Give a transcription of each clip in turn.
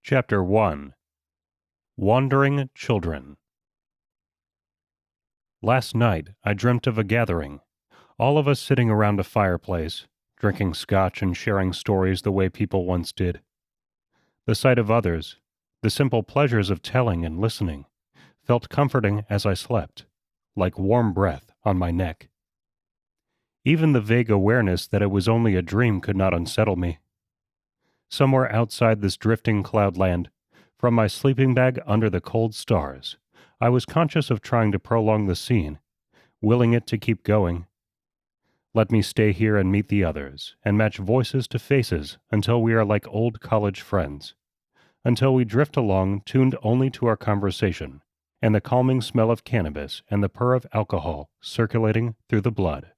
Chapter 1 Wandering Children. Last night I dreamt of a gathering, all of us sitting around a fireplace, drinking scotch and sharing stories the way people once did. The sight of others, the simple pleasures of telling and listening, felt comforting as I slept, like warm breath on my neck. Even the vague awareness that it was only a dream could not unsettle me. Somewhere outside this drifting cloudland, from my sleeping bag under the cold stars, I was conscious of trying to prolong the scene, willing it to keep going. Let me stay here and meet the others, and match voices to faces until we are like old college friends, until we drift along tuned only to our conversation, and the calming smell of cannabis and the purr of alcohol circulating through the blood.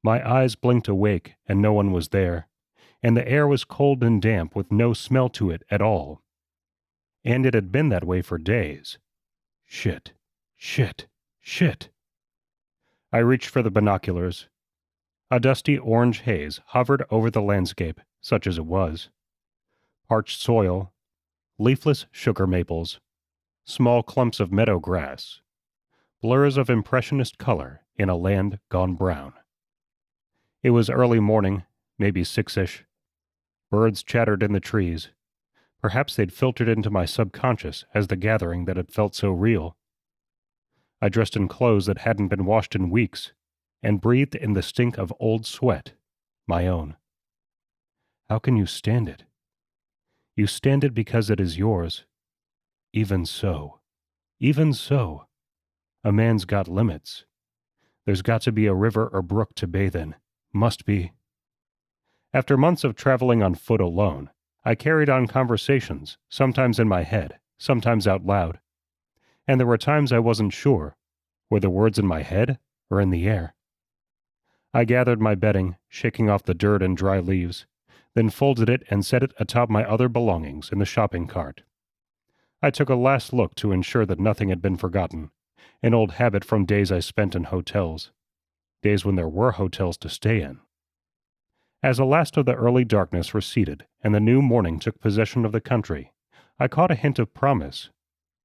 My eyes blinked awake, and no one was there, and the air was cold and damp with no smell to it at all. And it had been that way for days. Shit. I reached for the binoculars. A dusty orange haze hovered over the landscape, such as it was. Parched soil, leafless sugar maples, small clumps of meadow grass, blurs of impressionist color in a land gone brown. It was early morning, maybe 6-ish. Birds chattered in the trees. Perhaps they'd filtered into my subconscious as the gathering that had felt so real. I dressed in clothes that hadn't been washed in weeks, and breathed in the stink of old sweat, my own. How can you stand it? You stand it because it is yours. Even so. A man's got limits. There's got to be a river or brook to bathe in. Must be. After months of traveling on foot alone, I carried on conversations, sometimes in my head, sometimes out loud. And there were times I wasn't sure, were the words in my head or in the air? I gathered my bedding, shaking off the dirt and dry leaves, then folded it and set it atop my other belongings in the shopping cart. I took a last look to ensure that nothing had been forgotten, an old habit from days I spent in hotels, days when there were hotels to stay in. As the last of the early darkness receded and the new morning took possession of the country, I caught a hint of promise.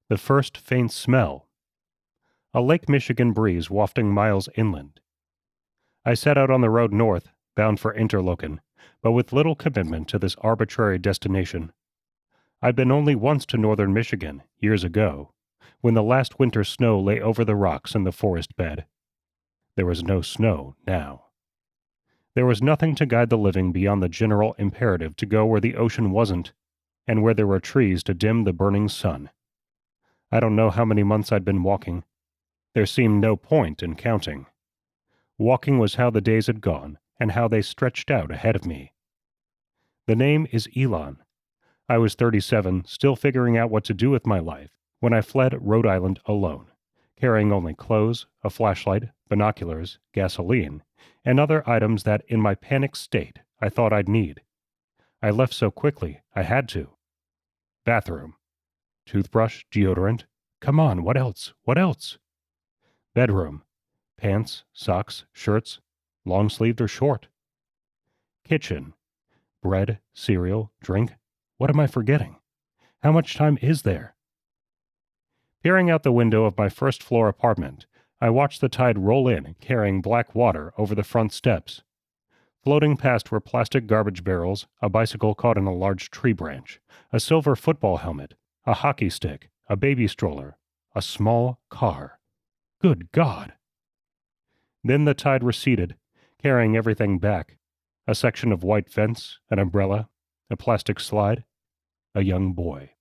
The first faint smell. A Lake Michigan breeze wafting miles inland. I set out on the road north, bound for Interlochen, but with little commitment to this arbitrary destination. I'd been only once to northern Michigan, years ago, when the last winter snow lay over the rocks in the forest bed. There was no snow now. There was nothing to guide the living beyond the general imperative to go where the ocean wasn't, and where there were trees to dim the burning sun. I don't know how many months I'd been walking. There seemed no point in counting. Walking was how the days had gone, and how they stretched out ahead of me. The name is Elon. I was 37, still figuring out what to do with my life, when I fled Rhode Island alone, carrying only clothes, a flashlight, binoculars, gasoline, and other items that, in my panicked state, I thought I'd need. I left so quickly, I had to. Bathroom. Toothbrush, deodorant. Come on, what else? Bedroom. Pants, socks, shirts, long-sleeved or short. Kitchen. Bread, cereal, drink. What am I forgetting? How much time is there? Peering out the window of my first-floor apartment, I watched the tide roll in, carrying black water over the front steps. Floating past were plastic garbage barrels, a bicycle caught in a large tree branch, a silver football helmet, a hockey stick, a baby stroller, a small car. Good God! Then the tide receded, carrying everything back. A section of white fence, an umbrella, a plastic slide, a young boy.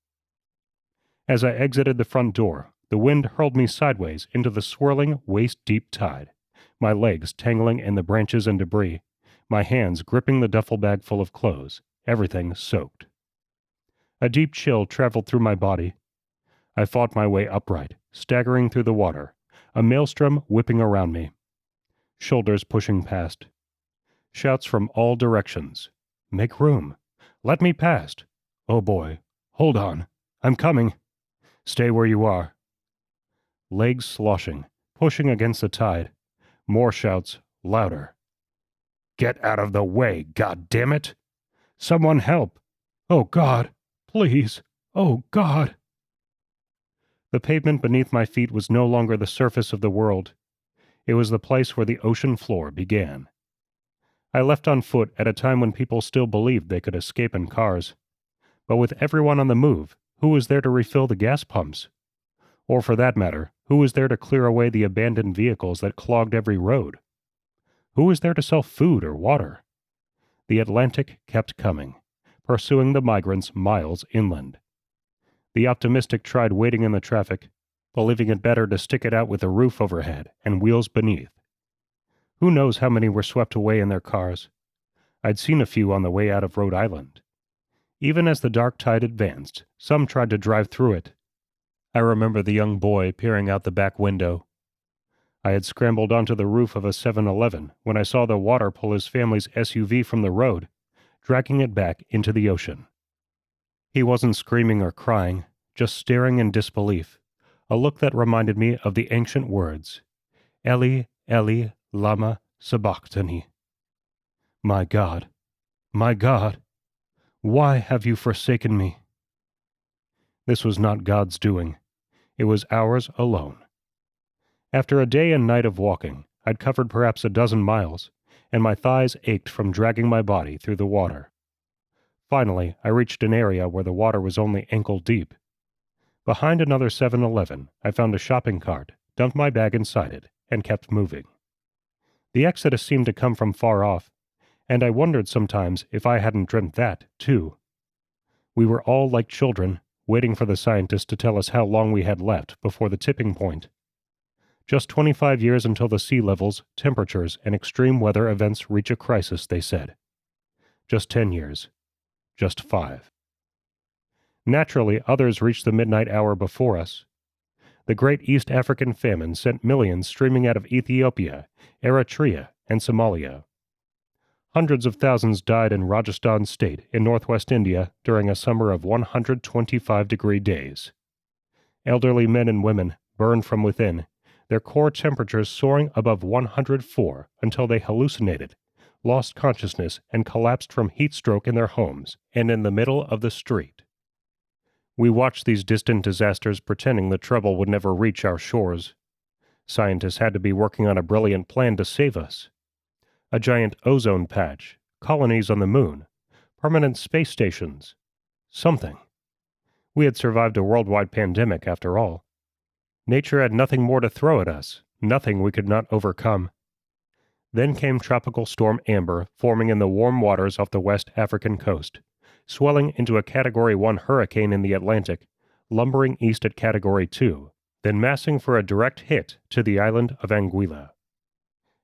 As I exited the front door, the wind hurled me sideways into the swirling, waist-deep tide, my legs tangling in the branches and debris, my hands gripping the duffel bag full of clothes, everything soaked. A deep chill traveled through my body. I fought my way upright, staggering through the water, a maelstrom whipping around me. Shoulders pushing past. Shouts from all directions. Make room. Let me past. Oh boy. Hold on. I'm coming. Stay where you are. Legs sloshing, pushing against the tide. More shouts, louder. Get out of the way, God damn it! Someone help! Oh God! Please. Oh, God. The pavement beneath my feet was no longer the surface of the world. It was the place where the ocean floor began. I left on foot at a time when people still believed they could escape in cars. But with everyone on the move, who was there to refill the gas pumps? Or for that matter, who was there to clear away the abandoned vehicles that clogged every road? Who was there to sell food or water? The Atlantic kept coming, pursuing the migrants miles inland. The optimistic tried waiting in the traffic, believing it better to stick it out with a roof overhead and wheels beneath. Who knows how many were swept away in their cars? I'd seen a few on the way out of Rhode Island. Even as the dark tide advanced, some tried to drive through it. I remember the young boy peering out the back window. I had scrambled onto the roof of a 7-Eleven when I saw the water pull his family's SUV from the road, dragging it back into the ocean. He wasn't screaming or crying, just staring in disbelief, a look that reminded me of the ancient words, Eli, Eli, lama sabachthani. My God, why have you forsaken me? This was not God's doing. It was ours alone. After a day and night of walking, I'd covered perhaps a dozen miles, and my thighs ached from dragging my body through the water. Finally, I reached an area where the water was only ankle deep. Behind another 7-Eleven, I found a shopping cart, dumped my bag inside it, and kept moving. The exodus seemed to come from far off, and I wondered sometimes if I hadn't dreamt that, too. We were all like children, waiting for the scientists to tell us how long we had left before the tipping point. Just 25 years until the sea levels, temperatures, and extreme weather events reach a crisis, they said. Just 10 years. Just 5. Naturally, others reached the midnight hour before us. The great East African famine sent millions streaming out of Ethiopia, Eritrea, and Somalia. Hundreds of thousands died in Rajasthan state in northwest India during a summer of 125-degree days. Elderly men and women burned from within, their core temperatures soaring above 104 until they hallucinated, lost consciousness, and collapsed from heat stroke in their homes and in the middle of the street. We watched these distant disasters pretending the trouble would never reach our shores. Scientists had to be working on a brilliant plan to save us. A giant ozone patch, colonies on the moon, permanent space stations. Something. We had survived a worldwide pandemic after all. Nature had nothing more to throw at us, nothing we could not overcome. Then came Tropical Storm Amber, forming in the warm waters off the West African coast, swelling into a Category 1 hurricane in the Atlantic, lumbering east at Category 2, then massing for a direct hit to the island of Anguilla.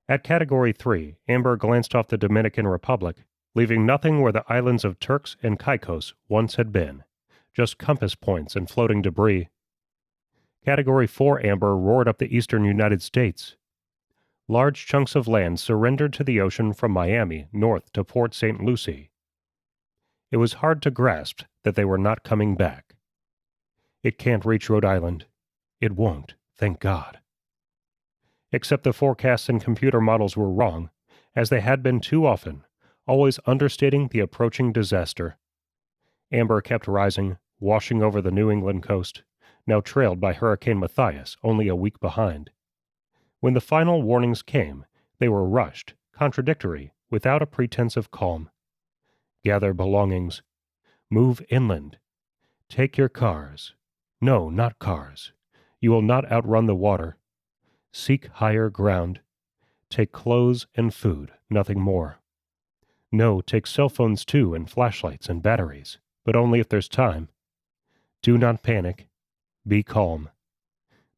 At Category 3, Amber glanced off the Dominican Republic, leaving nothing where the islands of Turks and Caicos once had been, just compass points and floating debris. Category 4 Amber roared up the eastern United States. Large chunks of land surrendered to the ocean from Miami north to Port St. Lucie. It was hard to grasp that they were not coming back. It can't reach Rhode Island. It won't, thank God. Except the forecasts and computer models were wrong, as they had been too often, always understating the approaching disaster. Amber kept rising, washing over the New England coast, now trailed by Hurricane Matthias only a week behind. When the final warnings came, they were rushed, contradictory, without a pretense of calm. Gather belongings. Move inland. Take your cars. No, not cars. You will not outrun the water. Seek higher ground. Take clothes and food, nothing more. No, take cell phones too and flashlights and batteries, but only if there's time. Do not panic. Be calm.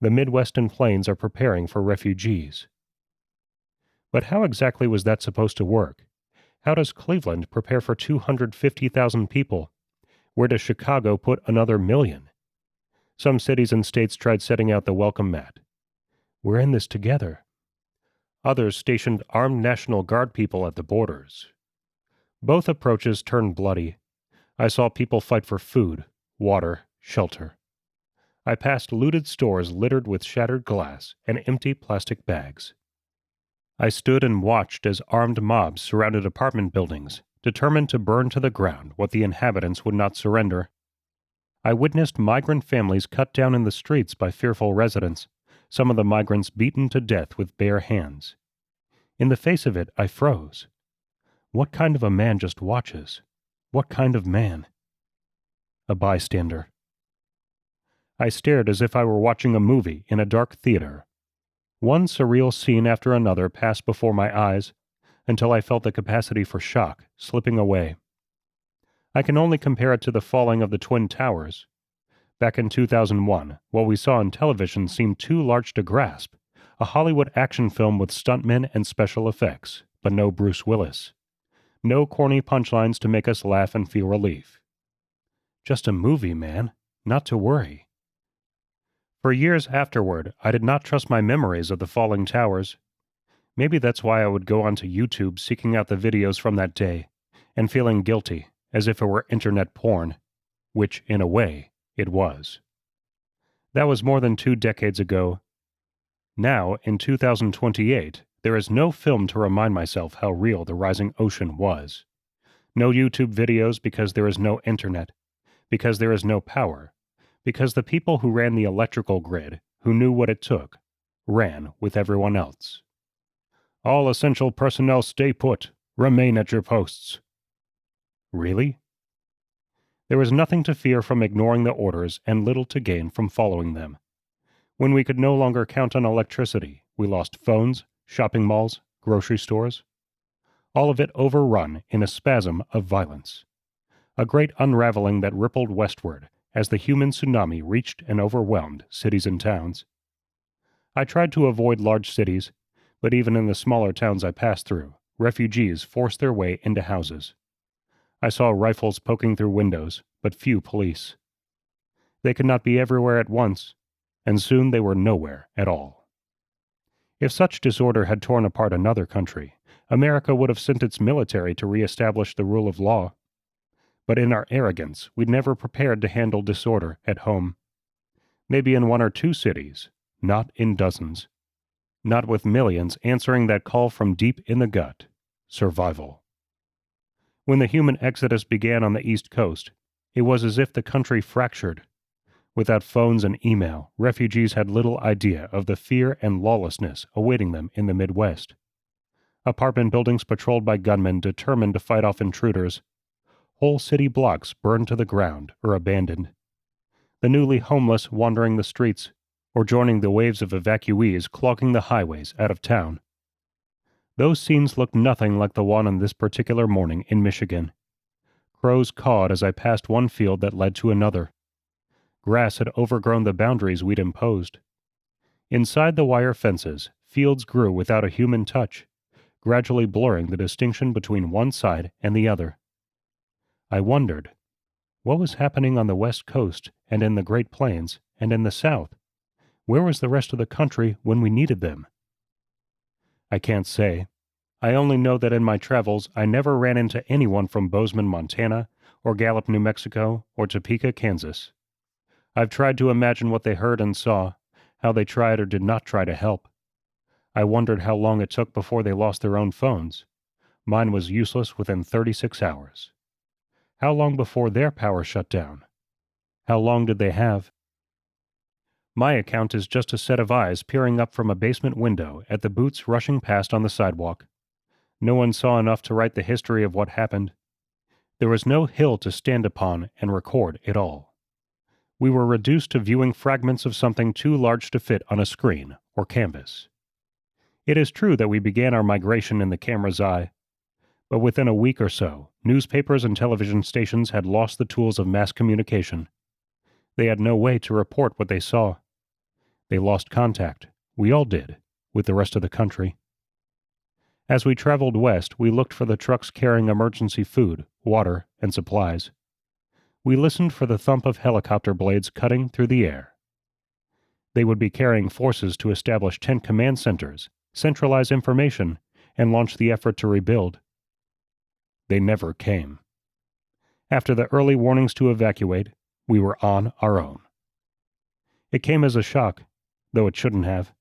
The Midwestern plains are preparing for refugees. But how exactly was that supposed to work? How does Cleveland prepare for 250,000 people? Where does Chicago put another million? Some cities and states tried setting out the welcome mat. We're in this together. Others stationed armed National Guard people at the borders. Both approaches turned bloody. I saw people fight for food, water, shelter. I passed looted stores littered with shattered glass and empty plastic bags. I stood and watched as armed mobs surrounded apartment buildings, determined to burn to the ground what the inhabitants would not surrender. I witnessed migrant families cut down in the streets by fearful residents, some of the migrants beaten to death with bare hands. In the face of it, I froze. What kind of a man just watches? What kind of man? A bystander. I stared as if I were watching a movie in a dark theater. One surreal scene after another passed before my eyes, until I felt the capacity for shock slipping away. I can only compare it to the falling of the Twin Towers. Back in 2001, what we saw on television seemed too large to grasp, a Hollywood action film with stuntmen and special effects, but no Bruce Willis. No corny punchlines to make us laugh and feel relief. Just a movie, man, not to worry. For years afterward, I did not trust my memories of the falling towers. Maybe that's why I would go onto YouTube seeking out the videos from that day, and feeling guilty, as if it were internet porn, which, in a way, it was. That was more than 2 decades ago. Now, in 2028, there is no film to remind myself how real the rising ocean was. No YouTube videos because there is no internet, because there is no power, because the people who ran the electrical grid, who knew what it took, ran with everyone else. All essential personnel stay put. Remain at your posts. Really? There was nothing to fear from ignoring the orders and little to gain from following them. When we could no longer count on electricity, we lost phones, shopping malls, grocery stores. All of it overrun in a spasm of violence. A great unraveling that rippled westward as the human tsunami reached and overwhelmed cities and towns. I tried to avoid large cities, but even in the smaller towns I passed through, refugees forced their way into houses. I saw rifles poking through windows, but few police. They could not be everywhere at once, and soon they were nowhere at all. If such disorder had torn apart another country, America would have sent its military to reestablish the rule of law. But in our arrogance, we'd never prepared to handle disorder at home. Maybe in 1 or 2 cities, not in dozens. Not with millions answering that call from deep in the gut, survival. When the human exodus began on the East Coast, it was as if the country fractured. Without phones and email, refugees had little idea of the fear and lawlessness awaiting them in the Midwest. Apartment buildings patrolled by gunmen determined to fight off intruders. Whole city blocks burned to the ground or abandoned. The newly homeless wandering the streets, or joining the waves of evacuees clogging the highways out of town. Those scenes looked nothing like the one on this particular morning in Michigan. Crows cawed as I passed one field that led to another. Grass had overgrown the boundaries we'd imposed. Inside the wire fences, fields grew without a human touch, gradually blurring the distinction between one side and the other. I wondered, what was happening on the West Coast and in the Great Plains and in the South? Where was the rest of the country when we needed them? I can't say. I only know that in my travels I never ran into anyone from Bozeman, Montana, or Gallup, New Mexico, or Topeka, Kansas. I've tried to imagine what they heard and saw, how they tried or did not try to help. I wondered how long it took before they lost their own phones. Mine was useless within 36 hours. How long before their power shut down? How long did they have? My account is just a set of eyes peering up from a basement window at the boots rushing past on the sidewalk. No one saw enough to write the history of what happened. There was no hill to stand upon and record it all. We were reduced to viewing fragments of something too large to fit on a screen or canvas. It is true that we began our migration in the camera's eye, but within a week or so, newspapers and television stations had lost the tools of mass communication. They had no way to report what they saw. They lost contact, we all did, with the rest of the country. As we traveled west, we looked for the trucks carrying emergency food, water, and supplies. We listened for the thump of helicopter blades cutting through the air. They would be carrying forces to establish tent command centers, centralize information, and launch the effort to rebuild. They never came. After the early warnings to evacuate, we were on our own. It came as a shock, though it shouldn't have.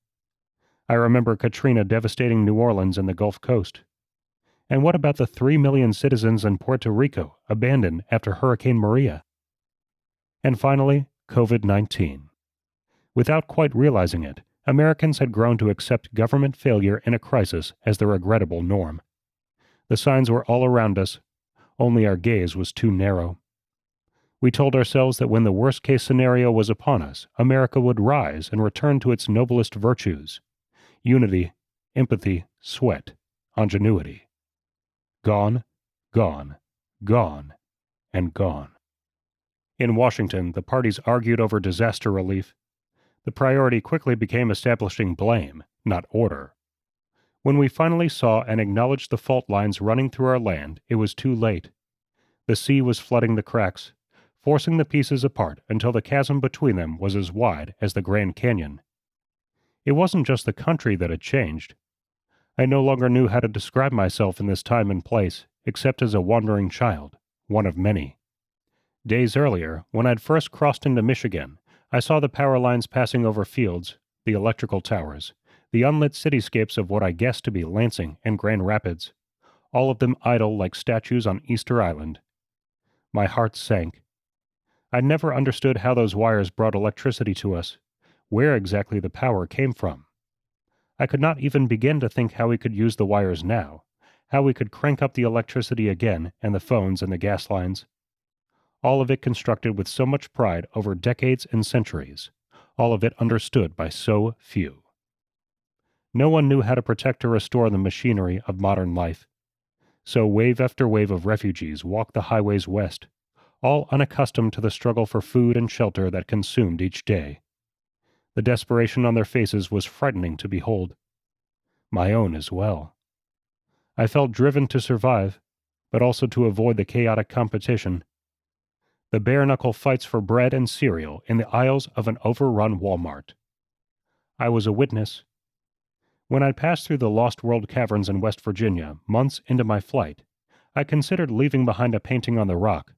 I remember Katrina devastating New Orleans and the Gulf Coast. And what about the 3 million citizens in Puerto Rico abandoned after Hurricane Maria? And finally, COVID-19. Without quite realizing it, Americans had grown to accept government failure in a crisis as the regrettable norm. The signs were all around us, only our gaze was too narrow. We told ourselves that when the worst-case scenario was upon us, America would rise and return to its noblest virtues: unity, empathy, sweat, ingenuity. Gone, gone, gone, and gone. In Washington, the parties argued over disaster relief. The priority quickly became establishing blame, not order. When we finally saw and acknowledged the fault lines running through our land, it was too late. The sea was flooding the cracks, forcing the pieces apart until the chasm between them was as wide as the Grand Canyon. It wasn't just the country that had changed. I no longer knew how to describe myself in this time and place, except as a wandering child, one of many. Days earlier, when I'd first crossed into Michigan, I saw the power lines passing over fields, the electrical towers, the unlit cityscapes of what I guessed to be Lansing and Grand Rapids, all of them idle like statues on Easter Island. My heart sank. I never understood how those wires brought electricity to us, where exactly the power came from. I could not even begin to think how we could use the wires now, how we could crank up the electricity again and the phones and the gas lines. All of it constructed with so much pride over decades and centuries, all of it understood by so few. No one knew how to protect or restore the machinery of modern life. So wave after wave of refugees walked the highways west, all unaccustomed to the struggle for food and shelter that consumed each day. The desperation on their faces was frightening to behold. My own as well. I felt driven to survive, but also to avoid the chaotic competition. The bare-knuckle fights for bread and cereal in the aisles of an overrun Walmart. I was a witness. When I'd passed through the Lost World caverns in West Virginia, months into my flight, I considered leaving behind a painting on the rock,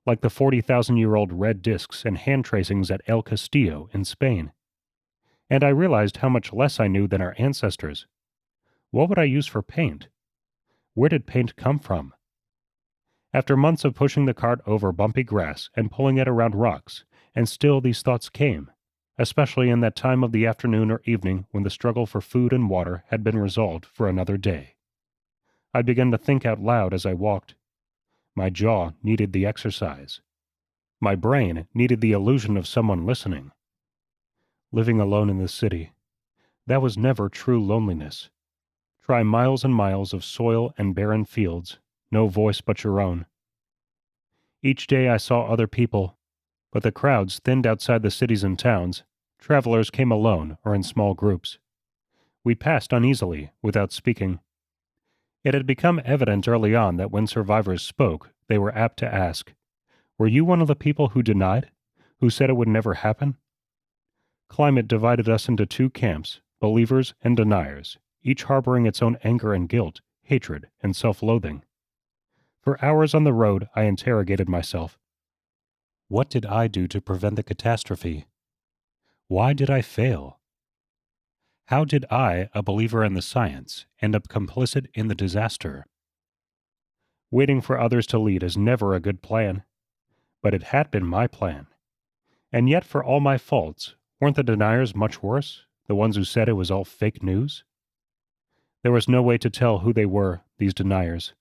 like the 40,000-year-old red discs and hand tracings at El Castillo in Spain. And I realized how much less I knew than our ancestors. What would I use for paint? Where did paint come from? After months of pushing the cart over bumpy grass and pulling it around rocks, and still these thoughts came, especially in that time of the afternoon or evening when the struggle for food and water had been resolved for another day. I began to think out loud as I walked. My jaw needed the exercise. My brain needed the illusion of someone listening. Living alone in the city, that was never true loneliness. Try miles and miles of soil and barren fields, no voice but your own. Each day I saw other people, but the crowds thinned outside the cities and towns. Travelers came alone or in small groups. We passed uneasily, without speaking. It had become evident early on that when survivors spoke, they were apt to ask, "Were you one of the people who denied? Who said it would never happen?" Climate divided us into two camps, believers and deniers, each harboring its own anger and guilt, hatred and self-loathing. For hours on the road I interrogated myself. What did I do to prevent the catastrophe? Why did I fail? How did I, a believer in the science, end up complicit in the disaster? Waiting for others to lead is never a good plan. But it had been my plan. And yet for all my faults, weren't the deniers much worse, the ones who said it was all fake news? There was no way to tell who they were, these deniers.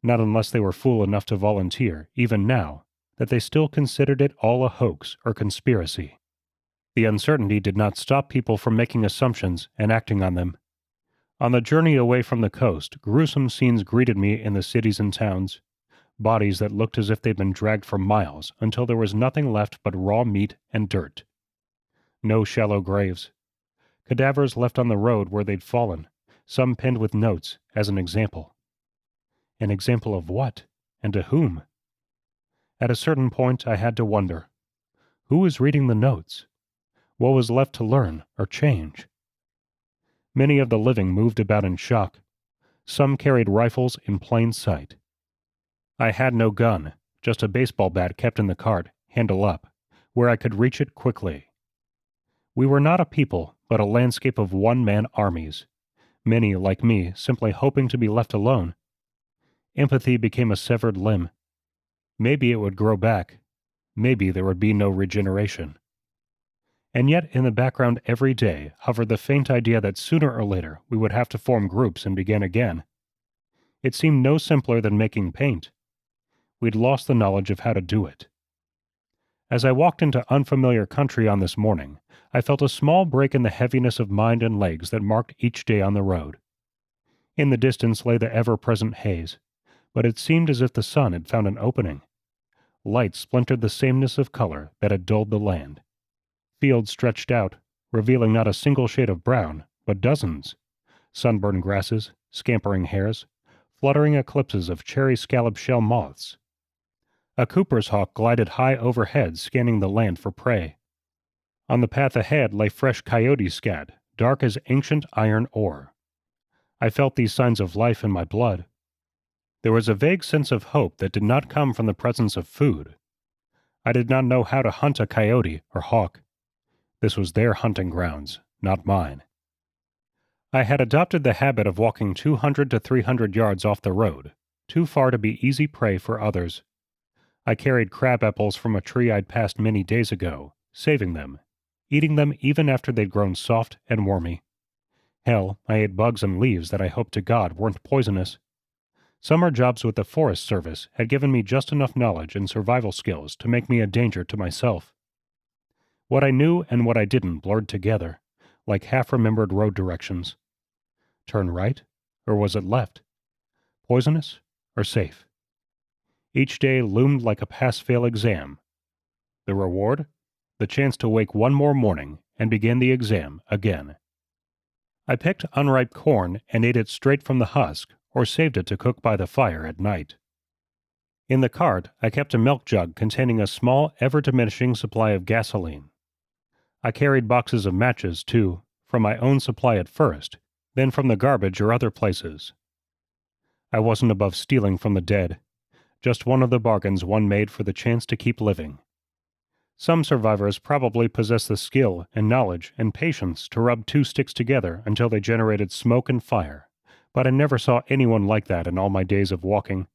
Not unless they were fool enough to volunteer, even now, that they still considered it all a hoax or conspiracy. The uncertainty did not stop people from making assumptions and acting on them. On the journey away from the coast, gruesome scenes greeted me in the cities and towns. Bodies that looked as if they'd been dragged for miles until there was nothing left but raw meat and dirt. No shallow graves. Cadavers left on the road where they'd fallen, some pinned with notes, as an example. An example of what? And to whom? At a certain point I had to wonder. Who was reading the notes? What was left to learn or change? Many of the living moved about in shock. Some carried rifles in plain sight. I had no gun, just a baseball bat kept in the cart, handle up, where I could reach it quickly. We were not a people, but a landscape of one-man armies. Many, like me, simply hoping to be left alone. Empathy became a severed limb. Maybe it would grow back. maybe there would be no regeneration. And yet in the background every day hovered the faint idea that sooner or later we would have to form groups and begin again. It seemed no simpler than making paint. We'd lost the knowledge of how to do it. As I walked into unfamiliar country on this morning, I felt a small break in the heaviness of mind and legs that marked each day on the road. In the distance lay the ever-present haze, but it seemed as if the sun had found an opening. Light splintered the sameness of color that had dulled the land. Fields stretched out, revealing not a single shade of brown, but dozens. Sunburned grasses, scampering hares, fluttering eclipses of cherry scallop shell moths. A cooper's hawk glided high overhead, scanning the land for prey. On the path ahead lay fresh coyote scat, dark as ancient iron ore. I felt these signs of life in my blood. There was a vague sense of hope that did not come from the presence of food. I did not know how to hunt a coyote or hawk. This was their hunting grounds, not mine. I had adopted the habit of walking 200 to 300 yards off the road, too far to be easy prey for others. I carried crabapples from a tree I'd passed many days ago, saving them, eating them even after they'd grown soft and wormy. Hell, I ate bugs and leaves that I hoped to God weren't poisonous. Summer jobs with the Forest Service had given me just enough knowledge and survival skills to make me a danger to myself. What I knew and what I didn't blurred together, like half-remembered road directions. Turn right, or was it left? Poisonous, or safe? Each day loomed like a pass-fail exam. The reward? The chance to wake one more morning and begin the exam again. I picked unripe corn and ate it straight from the husk, or saved it to cook by the fire at night. In the cart, I kept a milk jug containing a small, ever-diminishing supply of gasoline. I carried boxes of matches, too, from my own supply at first, then from the garbage or other places. I wasn't above stealing from the dead, just one of the bargains one made for the chance to keep living. Some survivors probably possess the skill and knowledge and patience to rub two sticks together until they generated smoke and fire, but I never saw anyone like that in all my days of walking.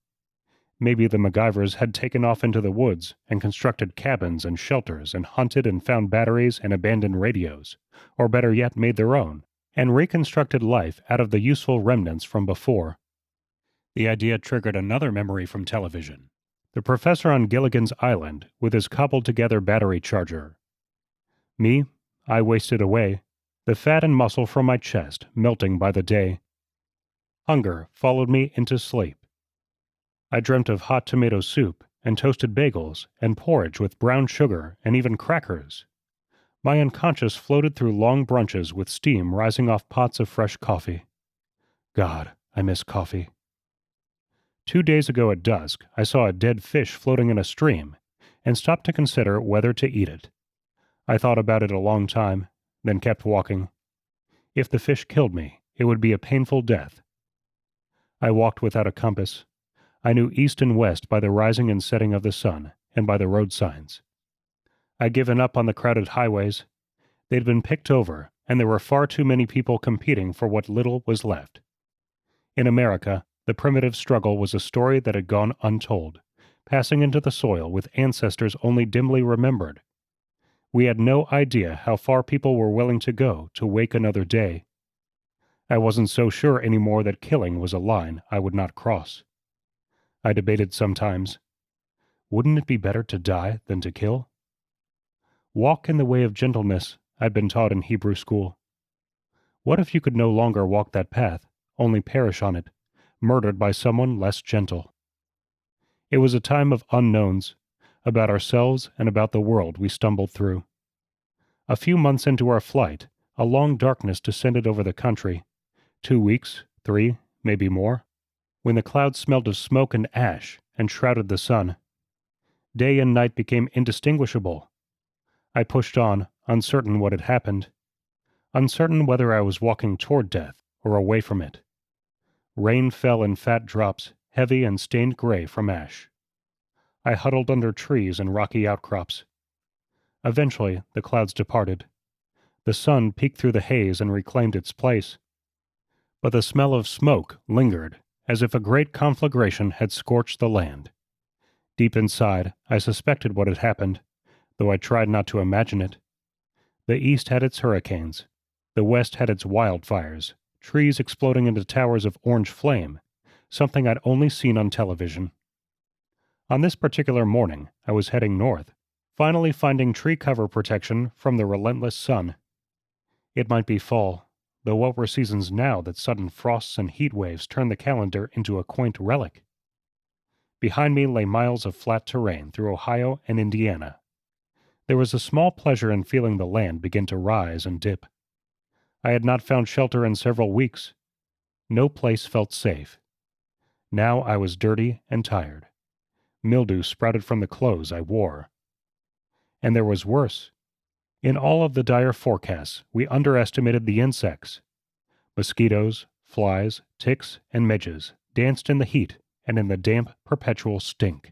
Maybe the MacGyvers had taken off into the woods and constructed cabins and shelters and hunted and found batteries and abandoned radios, or better yet made their own, and reconstructed life out of the useful remnants from before. The idea triggered another memory from television. The professor on Gilligan's Island with his cobbled-together battery charger. Me, I wasted away, the fat and muscle from my chest melting by the day. Hunger followed me into sleep. I dreamt of hot tomato soup and toasted bagels and porridge with brown sugar and even crackers. My unconscious floated through long brunches with steam rising off pots of fresh coffee. God, I miss coffee. 2 days ago at dusk, I saw a dead fish floating in a stream and stopped to consider whether to eat it. I thought about it a long time, then kept walking. If the fish killed me, it would be a painful death. I walked without a compass. I knew east and west by the rising and setting of the sun and by the road signs. I'd given up on the crowded highways. They'd been picked over, and there were far too many people competing for what little was left. In America, the primitive struggle was a story that had gone untold, passing into the soil with ancestors only dimly remembered. We had no idea how far people were willing to go to wake another day. I wasn't so sure anymore that killing was a line I would not cross. I debated sometimes. Wouldn't it be better to die than to kill? Walk in the way of gentleness, I'd been taught in Hebrew school. What if you could no longer walk that path, only perish on it, murdered by someone less gentle? It was a time of unknowns, about ourselves and about the world we stumbled through. A few months into our flight, a long darkness descended over the country. 2 weeks, 3, maybe more, when the clouds smelled of smoke and ash and shrouded the sun. Day and night became indistinguishable. I pushed on, uncertain what had happened, uncertain whether I was walking toward death or away from it. Rain fell in fat drops, heavy and stained gray from ash. I huddled under trees and rocky outcrops. Eventually, the clouds departed. The sun peeked through the haze and reclaimed its place. But the smell of smoke lingered, as if a great conflagration had scorched the land. Deep inside, I suspected what had happened, though I tried not to imagine it. The east had its hurricanes. The west had its wildfires, trees exploding into towers of orange flame, something I'd only seen on television. On this particular morning, I was heading north, finally finding tree cover protection from the relentless sun. It might be fall, though what were seasons now that sudden frosts and heat waves turned the calendar into a quaint relic? Behind me lay miles of flat terrain through Ohio and Indiana. There was a small pleasure in feeling the land begin to rise and dip. I had not found shelter in several weeks. No place felt safe. Now I was dirty and tired. Mildew sprouted from the clothes I wore. And there was worse. In all of the dire forecasts, we underestimated the insects. Mosquitoes, flies, ticks, and midges danced in the heat and in the damp, perpetual stink.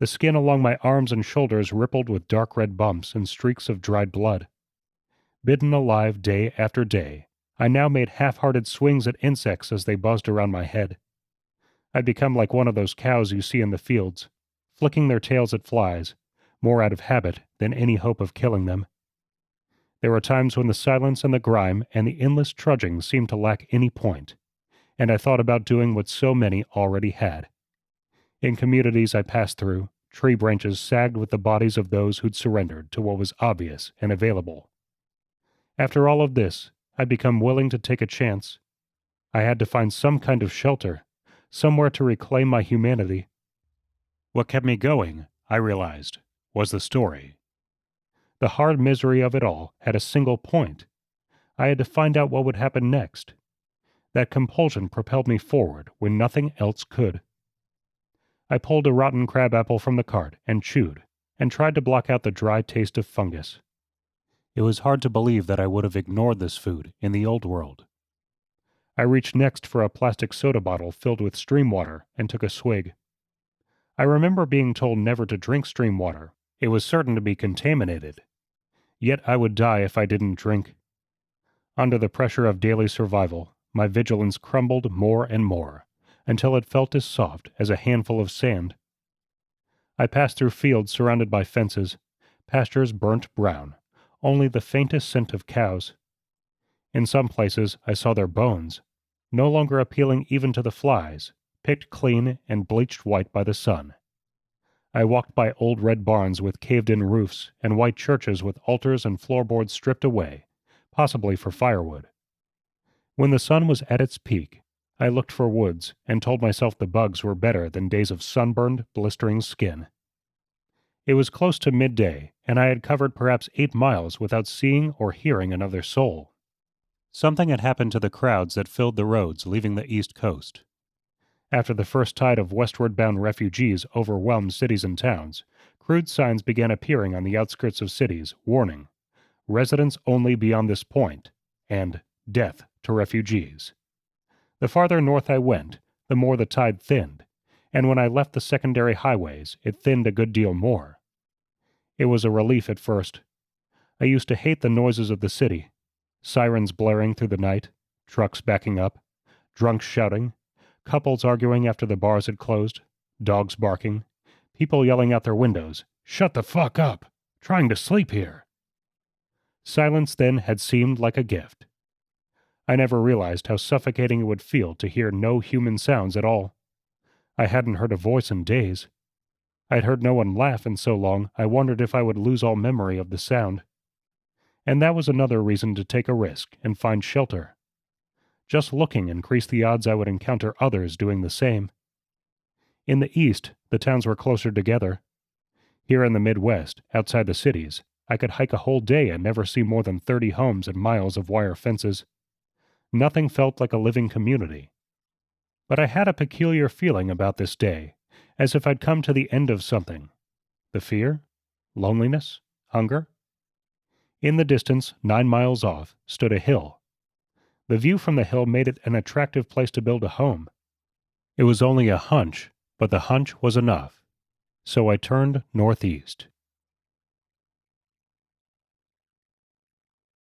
The skin along my arms and shoulders rippled with dark red bumps and streaks of dried blood. Bitten alive day after day, I now made half-hearted swings at insects as they buzzed around my head. I'd become like one of those cows you see in the fields, flicking their tails at flies, more out of habit than any hope of killing them. There were times when the silence and the grime and the endless trudging seemed to lack any point, and I thought about doing what so many already had. In communities I passed through, tree branches sagged with the bodies of those who'd surrendered to what was obvious and available. After all of this, I'd become willing to take a chance. I had to find some kind of shelter, somewhere to reclaim my humanity. What kept me going, I realized, was the story. The hard misery of it all had a single point. I had to find out what would happen next. That compulsion propelled me forward when nothing else could. I pulled a rotten crabapple from the cart and chewed, and tried to block out the dry taste of fungus. It was hard to believe that I would have ignored this food in the old world. I reached next for a plastic soda bottle filled with stream water and took a swig. I remember being told never to drink stream water. It was certain to be contaminated. Yet I would die if I didn't drink. Under the pressure of daily survival, my vigilance crumbled more and more, until it felt as soft as a handful of sand. I passed through fields surrounded by fences, pastures burnt brown, only the faintest scent of cows. In some places I saw their bones, no longer appealing even to the flies, picked clean and bleached white by the sun. I walked by old red barns with caved-in roofs and white churches with altars and floorboards stripped away, possibly for firewood. When the sun was at its peak, I looked for woods and told myself the bugs were better than days of sunburned, blistering skin. It was close to midday, and I had covered perhaps 8 miles without seeing or hearing another soul. Something had happened to the crowds that filled the roads leaving the East Coast. After the first tide of westward-bound refugees overwhelmed cities and towns, crude signs began appearing on the outskirts of cities, warning, "Residents only beyond this point," and "Death to refugees." The farther north I went, the more the tide thinned, and when I left the secondary highways, it thinned a good deal more. It was a relief at first. I used to hate the noises of the city. Sirens blaring through the night, trucks backing up, drunks shouting, couples arguing after the bars had closed, dogs barking, people yelling out their windows, "Shut the fuck up! Trying to sleep here!" Silence then had seemed like a gift. I never realized how suffocating it would feel to hear no human sounds at all. I hadn't heard a voice in days. I'd heard no one laugh in so long I wondered if I would lose all memory of the sound. And that was another reason to take a risk and find shelter. Just looking increased the odds I would encounter others doing the same. In the east, the towns were closer together. Here in the Midwest, outside the cities, I could hike a whole day and never see more than 30 homes and miles of wire fences. Nothing felt like a living community. But I had a peculiar feeling about this day, as if I'd come to the end of something. The fear? Loneliness? Hunger? In the distance, 9 miles off, stood a hill. The view from the hill made it an attractive place to build a home. It was only a hunch, but the hunch was enough. So I turned northeast.